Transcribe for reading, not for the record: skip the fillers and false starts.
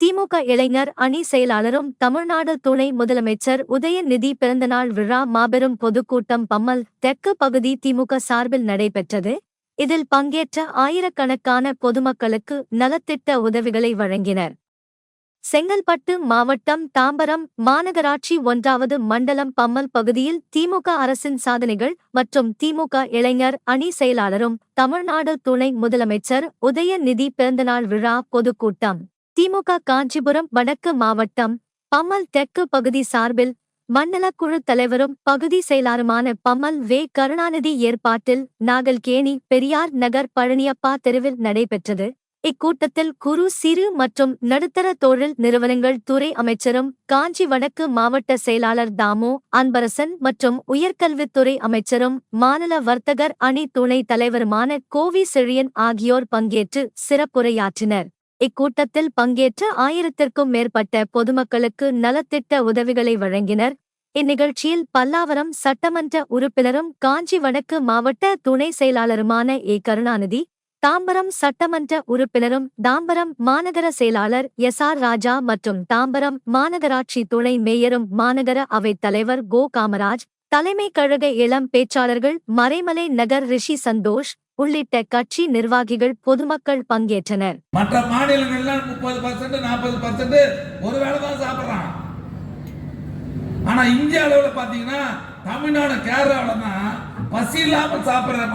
திமுக இளைஞர் அணி செயலாளரும் தமிழ்நாடு துணை முதலமைச்சர் உதயநிதி பிறந்தநாள் விழா மாபெரும் பொதுக்கூட்டம் பம்மல் தெற்கு பகுதி திமுக சார்பில் நடைபெற்றது. இதில் பங்கேற்ற ஆயிரக்கணக்கான பொதுமக்களுக்கு நலத்திட்ட உதவிகளை வழங்கினர். செங்கல்பட்டு மாவட்டம் தாம்பரம் மாநகராட்சி 1வது மண்டலம் பம்மல் பகுதியில் திமுக அரசின் சாதனைகள் மற்றும் திமுக இளைஞர் அணி செயலாளரும் தமிழ்நாடு துணை முதலமைச்சர் உதயநிதி பிறந்தநாள் விழா பொதுக்கூட்டம். திமுக காஞ்சிபுரம் வடக்கு மாவட்டம் பம்மல் தெற்கு பகுதி சார்பில் மண்டலக்குழு தலைவரும் பகுதி செயலாளருமான பம்மல் வே. கருணாநிதி ஏற்பாட்டில் நாகல்கேணி பெரியார் நகர் பழனியப்பா தெருவில் நடைபெற்றது. இக்கூட்டத்தில் குறு சிறு மற்றும் நடுத்தர தொழில் நிறுவனங்கள் துறை அமைச்சரும் காஞ்சி வடக்கு மாவட்ட செயலாளர் தாமு அன்பரசன் மற்றும் உயர்கல்வித்துறை அமைச்சரும் மாநில வர்த்தகர் அணி துணை தலைவருமான கோவி செழியன் ஆகியோர் பங்கேற்று சிறப்புரையாற்றினர். இக்கூட்டத்தில் பங்கேற்ற 1000க்கும் மேற்பட்ட பொதுமக்களுக்கு நலத்திட்ட உதவிகளை வழங்கினர். இந்நிகழ்ச்சியில் பல்லாவரம் சட்டமன்ற உறுப்பினரும் காஞ்சி வடக்கு மாவட்ட துணை செயலாளருமான ஏ. கருணாநிதி, தாம்பரம் சட்டமன்ற உறுப்பினரும் தாம்பரம் மாநகர செயலாளர் எஸ். ஆர். ராஜா மற்றும் தாம்பரம் மாநகராட்சி துணை மேயரும் மாநகர அவைத் தலைவர் கோ. காமராஜ், தலைமை கழக இளம் பேச்சாளர்கள் மறைமலை நகர் ரிஷி சந்தோஷ் உள்ளிட்ட கட்சி நிர்வாகிகள் பொதுமக்கள் பங்கேற்றனர். மற்ற மாநிலங்கள்ல 30% 40% ஒருவேளை தான் சாப்பிடுறான். ஆனா இந்திய அளவுல பாத்தீங்கன்னா தமிழ்நாடு கேரளாவில தான் பசி இல்லாம சாப்பிடுற